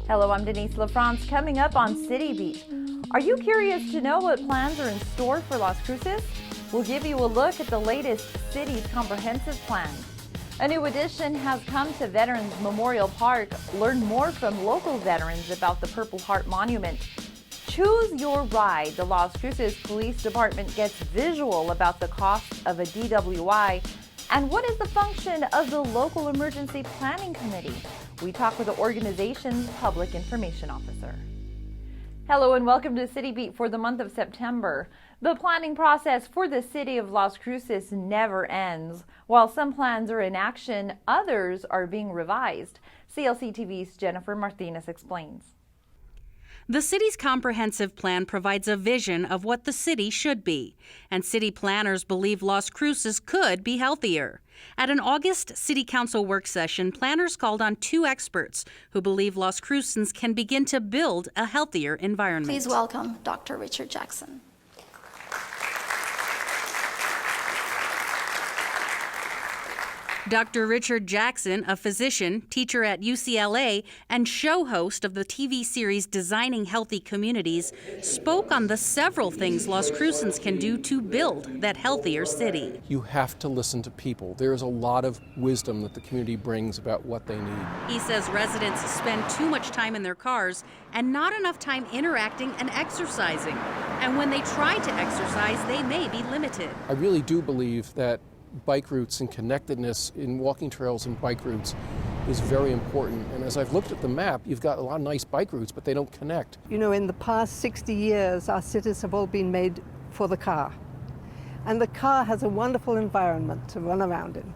Hello, I'm Denise LaFrance. Coming up on City Beat. Are you curious to know what plans are in store for Las Cruces? We'll give you a look at the latest city's comprehensive plan. A new addition has come to Veterans Memorial Park. Learn more from local veterans about the Purple Heart Monument. Choose your ride. The Las Cruces Police Department gets visual about the cost of a DWI. And what is the function of the local emergency planning committee? We talk with the organization's public information officer. Hello and welcome to City Beat for the month of September. The planning process for the city of Las Cruces never ends. While some plans are in action, others are being revised. clc-tv's Jennifer Martinez explains. The city's comprehensive plan provides a vision of what the city should be, and city planners believe Las Cruces could be healthier. At an August City Council work session, planners called on two experts who believe Las Cruces can begin to build a healthier environment. Please welcome Dr. Richard Jackson. Dr. Richard Jackson, a physician, teacher at UCLA, and show host of the TV series Designing Healthy Communities, spoke on the several things Las Cruces can do to build that healthier city. You have to listen to people. There's a lot of wisdom that the community brings about what they need. He says residents spend too much time in their cars and not enough time interacting and exercising. And when they try to exercise, they may be limited. I really do believe that bike routes and connectedness in walking trails and bike routes is very important. And as I've looked at the map, you've got a lot of nice bike routes, but they don't connect. You know, in the past 60 years, our cities have all been made for the car. And the car has a wonderful environment to run around in.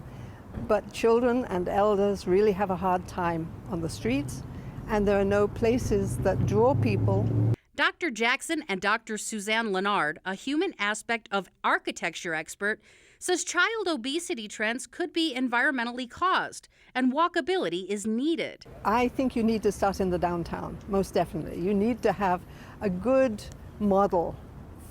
But children and elders really have a hard time on the streets, and there are no places that draw people. Dr. Jackson and Dr. Suzanne Leonard, a human aspect of architecture expert, says child obesity trends could be environmentally caused and walkability is needed. I think you need to start in the downtown, most definitely. You need to have a good model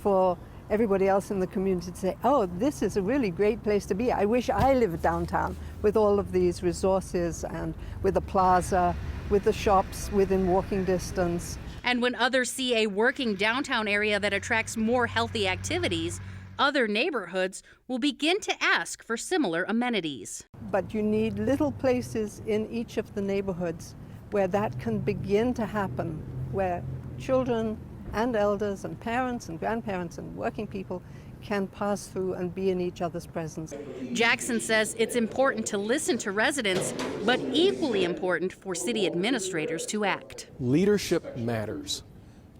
for everybody else in the community to say, oh, this is a really great place to be. I wish I lived downtown with all of these resources and with a plaza, with the shops within walking distance. And when others see a working downtown area that attracts more healthy activities, other neighborhoods will begin to ask for similar amenities. But you need little places in each of the neighborhoods where that can begin to happen, where children and elders and parents and grandparents and working people can pass through and be in each other's presence. Jackson says it's important to listen to residents, but equally important for city administrators to act. Leadership matters.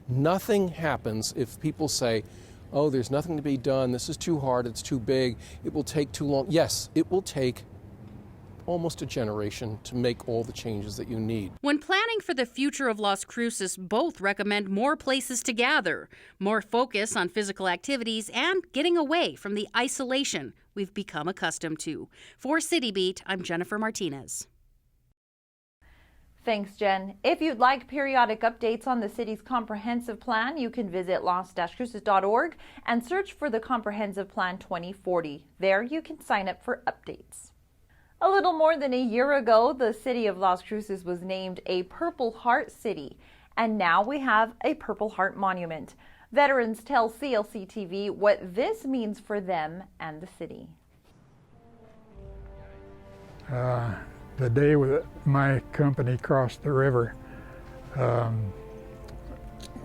Nothing happens if people say, oh, there's nothing to be done, this is too hard, it's too big, it will take too long. Yes, it will take almost a generation to make all the changes that you need. When planning for the future of Las Cruces, both recommend more places to gather, more focus on physical activities, and getting away from the isolation we've become accustomed to. For City Beat, I'm Jennifer Martinez. Thanks, Jen. If you'd like periodic updates on the city's comprehensive plan, you can visit las-cruces.org and search for the Comprehensive Plan 2040. There you can sign up for updates. A little more than a year ago, the city of Las Cruces was named a Purple Heart City, and now we have a Purple Heart Monument. Veterans tell clc-tv what this means for them and the city. The day my company crossed the river,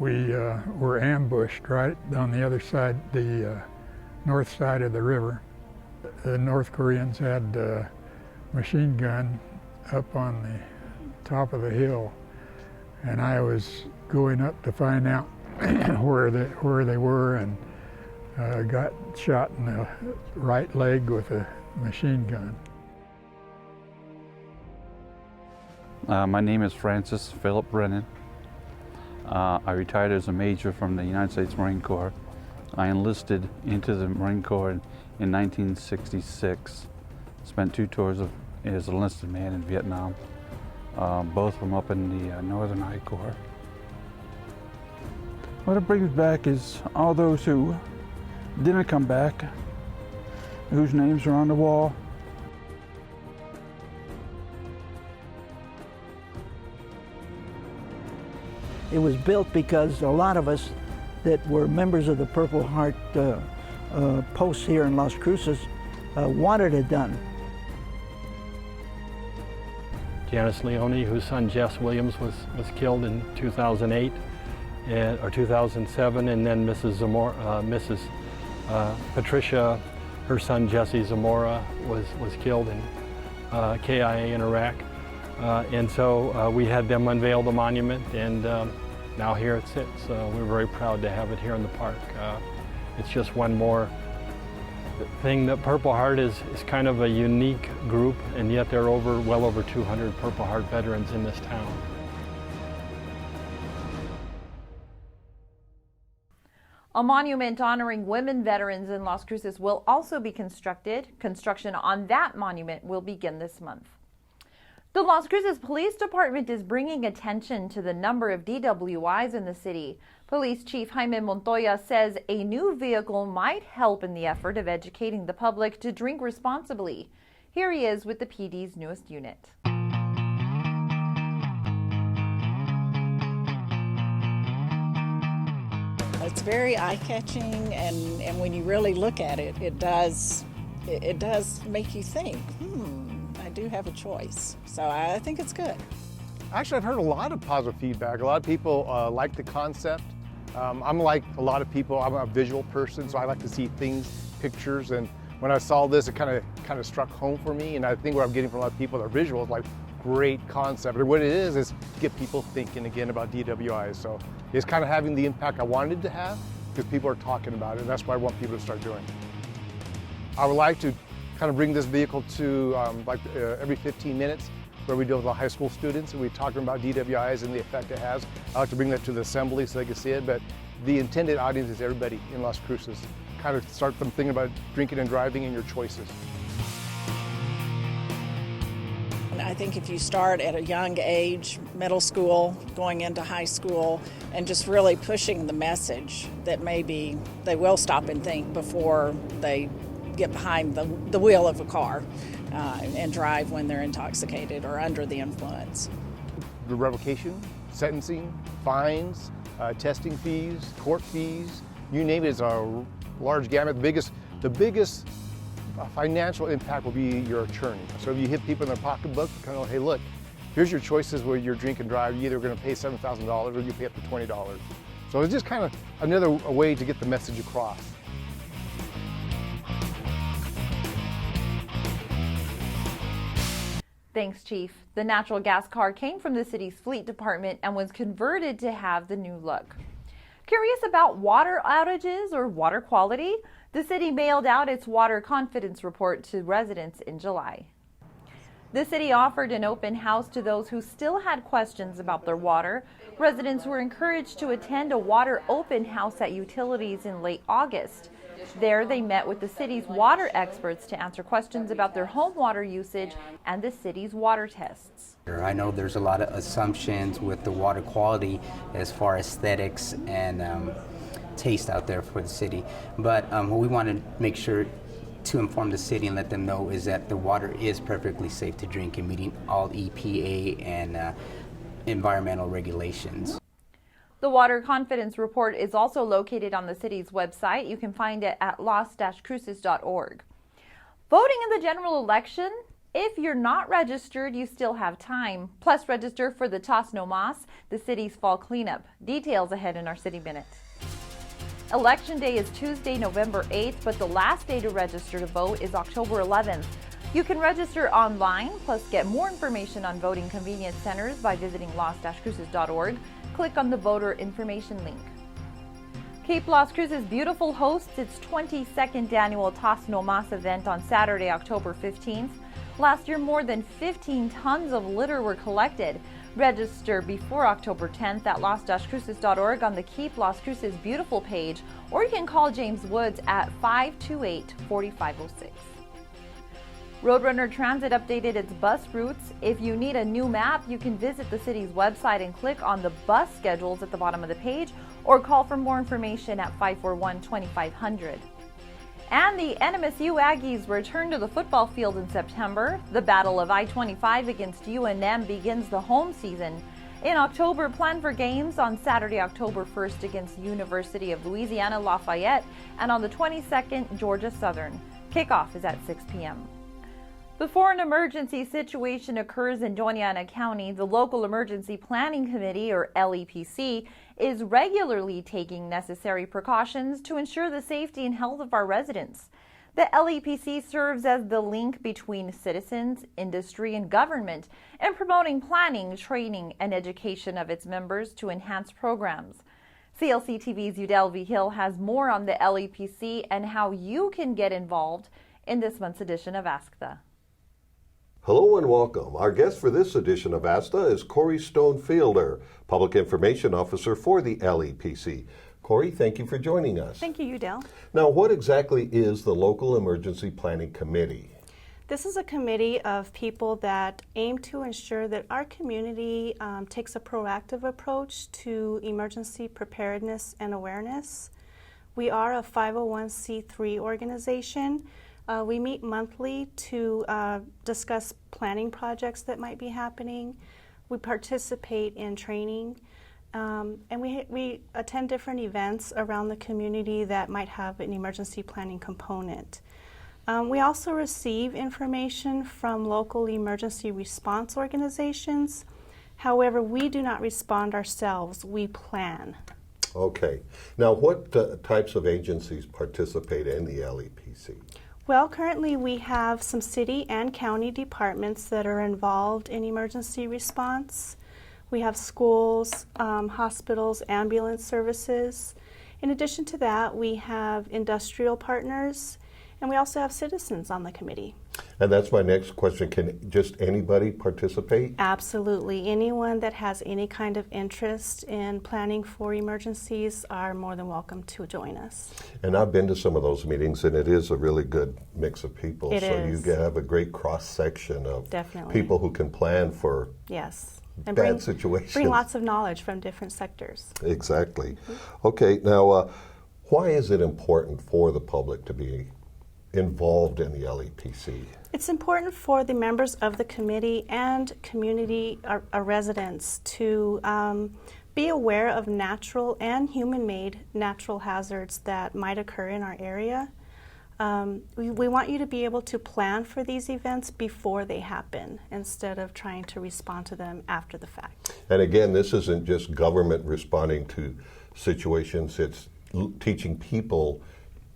we were ambushed right on the other side, the north side of the river. The North Koreans had a machine gun up on the top of the hill, and I was going up to find out where they were, and got shot in the right leg with a machine gun. My name is Francis Philip Brennan. I retired as a major from the United States Marine Corps. I enlisted into the Marine Corps in 1966. Spent 2 tours as an enlisted man in Vietnam, both of them up in the Northern I Corps. What it brings back is all those who didn't come back, whose names are on the wall. It was built because a lot of us that were members of the Purple Heart posts here in Las Cruces wanted it done. Janice Leone, whose son Jess Williams was killed in 2008 or 2007, and then Mrs. Patricia, her son Jesse Zamora was killed in KIA in Iraq. And so we had them unveil the monument, and now here it sits. We're very proud to have it here in the park. It's just one more thing that Purple Heart is kind of a unique group, and yet there are well over 200 Purple Heart veterans in this town. A monument honoring women veterans in Las Cruces will also be constructed. Construction on that monument will begin this month. The Las Cruces Police Department is bringing attention to the number of DWIs in the city. Police Chief Jaime Montoya says a new vehicle might help in the effort of educating the public to drink responsibly. Here he is with the PD's newest unit. It's very eye-catching, and when you really look at it, it does make you think, I do have a choice. So I think it's good. Actually, I've heard a lot of positive feedback. A lot of people like the concept. I'm like a lot of people, I'm a visual person, so I like to see things, pictures, and when I saw this, it kind of struck home for me, and I think what I'm getting from a lot of people that are visual is like, great concept. And what it is get people thinking again about DWIs. So it's kind of having the impact I wanted to have because people are talking about it, and that's what I want people to start doing. I would like to kind of bring this vehicle to every 15 minutes where we deal with the high school students and we talk about DWIs and the effect it has. I like to bring that to the assembly so they can see it, but the intended audience is everybody in Las Cruces. Kind of start them thinking about drinking and driving and your choices. I think if you start at a young age, middle school, going into high school, and just really pushing the message that maybe they will stop and think before they get behind the wheel of a car and drive when they're intoxicated or under the influence. The revocation, sentencing, fines, testing fees, court fees, you name it, is a large gamut. The biggest financial impact will be your attorney. So if you hit people in their pocketbook, kind of, hey, look, here's your choices where you're drink and drive. You're either going to pay $7,000 or you pay up to $20. So it's just kind of another way to get the message across. Thanks, Chief. The natural gas car came from the city's fleet department and was converted to have the new look. Curious about water outages or water quality? The city mailed out its water confidence report to residents in July. The city offered an open house to those who still had questions about their water. Residents were encouraged to attend a water open house at utilities in late August. There, they met with the city's water experts to answer questions about their home water usage and the city's water tests. I know there's a lot of assumptions with the water quality as far as aesthetics and taste out there for the city, but what we want to make sure to inform the city and let them know is that the water is perfectly safe to drink and meeting all EPA and environmental regulations. The Water Confidence Report is also located on the city's website. You can find it at las-cruces.org. Voting in the general election? If you're not registered, you still have time. Plus, register for the Tas No Mas, the city's fall cleanup. Details ahead in our City Minute. Election Day is Tuesday, November 8th, but the last day to register to vote is October 11th. You can register online, plus get more information on voting convenience centers by visiting las-cruces.org. Click on the voter information link. Cape Las Cruces Beautiful hosts its 22nd annual Tas No Mas event on Saturday, October 15th. Last year, more than 15 tons of litter were collected. Register before October 10th at las-cruces.org on the Keep Las Cruces Beautiful page, or you can call James Woods at 528-4506. Roadrunner Transit updated its bus routes. If you need a new map, you can visit the city's website and click on the bus schedules at the bottom of the page, or call for more information at 541-2500. And the NMSU Aggies return to the football field in September. The Battle of I-25 against UNM begins the home season. In October, plan for games on Saturday, October 1st against University of Louisiana Lafayette, and on the 22nd, Georgia Southern. Kickoff is at 6 p.m. Before an emergency situation occurs in Doña Ana County, the Local Emergency Planning Committee, or LEPC, is regularly taking necessary precautions to ensure the safety and health of our residents. The LEPC serves as the link between citizens, industry, and government in promoting planning, training, and education of its members to enhance programs. clc-tv's Udell V. Hill has more on the LEPC and how you can get involved in this month's edition of Ask the. Hello and welcome. Our guest for this edition of ASTA is Corey Stone-Fielder, Public Information Officer for the LEPC. Corey, thank you for joining us. Thank you, Udell. Now, what exactly is the Local Emergency Planning Committee? This is a committee of people that aim to ensure that our community takes a proactive approach to emergency preparedness and awareness. We are a 501c3 organization. We meet monthly to discuss planning projects that might be happening. We participate in training, and we attend different events around the community that might have an emergency planning component. We also receive information from local emergency response organizations. However, we do not respond ourselves, we plan. Okay. Now, what types of agencies participate in the LEPC? Well, currently we have some city and county departments that are involved in emergency response. We have schools, hospitals, ambulance services. In addition to that, we have industrial partners, and we also have citizens on the committee. And that's my next question. Can just anybody participate? Absolutely. Anyone that has any kind of interest in planning for emergencies are more than welcome to join us. And I've been to some of those meetings, and it is a really good mix of people. It so is. You have a great cross-section of Definitely. people who can plan for Yes. And bad situations. Bring lots of knowledge from different sectors. Exactly. Okay, now why is it important for the public to be involved in the LEPC? It's important for the members of the committee and community residents to be aware of natural and human-made natural hazards that might occur in our area. We want you to be able to plan for these events before they happen instead of trying to respond to them after the fact. And again, this isn't just government responding to situations, it's teaching people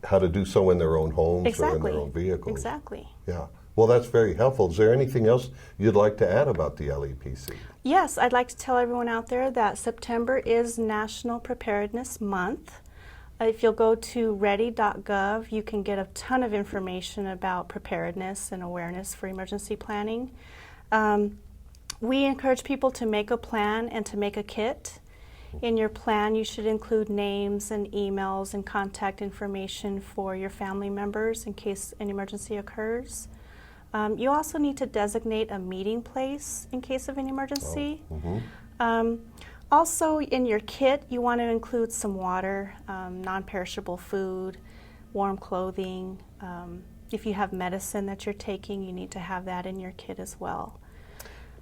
how to do so in their own homes Exactly. or in their own vehicles. Exactly. Yeah. Well, that's very helpful. Is there anything else you'd like to add about the LEPC? Yes, I'd like to tell everyone out there that September is National Preparedness Month. If you'll go to ready.gov, you can get a ton of information about preparedness and awareness for emergency planning. We encourage people to make a plan and to make a kit. In your plan, you should include names and emails and contact information for your family members in case an emergency occurs. You also need to designate a meeting place in case of an emergency. Also, in your kit, you want to include some water, non-perishable food, warm clothing. If you have medicine that you're taking, you need to have that in your kit as well.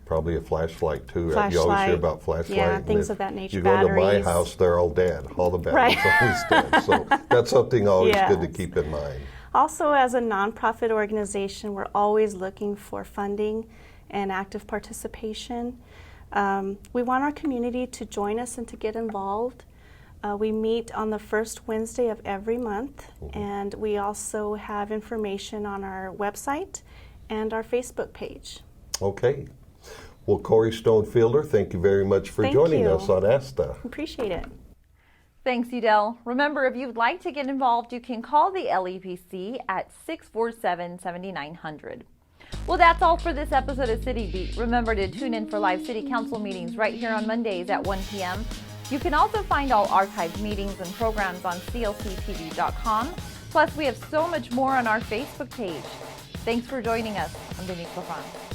Probably a flashlight too. Flashlight. You always hear about flashlight. Yeah, things of that nature. You go to my Batteries. house, they're all dead. All the batteries Right. are always dead. So that's something always good to Yes. keep in mind. Also, as a nonprofit organization, we're always looking for funding and active participation. We want our community to join us and to get involved. We meet on the first Wednesday of every month, and we also have information on our website and our Facebook page. Okay. Well, Corey Stone-Fielder, thank you very much for Thank joining you. us on ASTA. Appreciate it. Thanks, Udell. Remember, if you'd like to get involved, you can call the LEPC at 647-7900. Well, that's all for this episode of City Beat. Remember to tune in for live City Council meetings right here on Mondays at 1 p.m. You can also find all archived meetings and programs on clc-tv.com. Plus, we have so much more on our Facebook page. Thanks for joining us. I'm Denise LaFrance.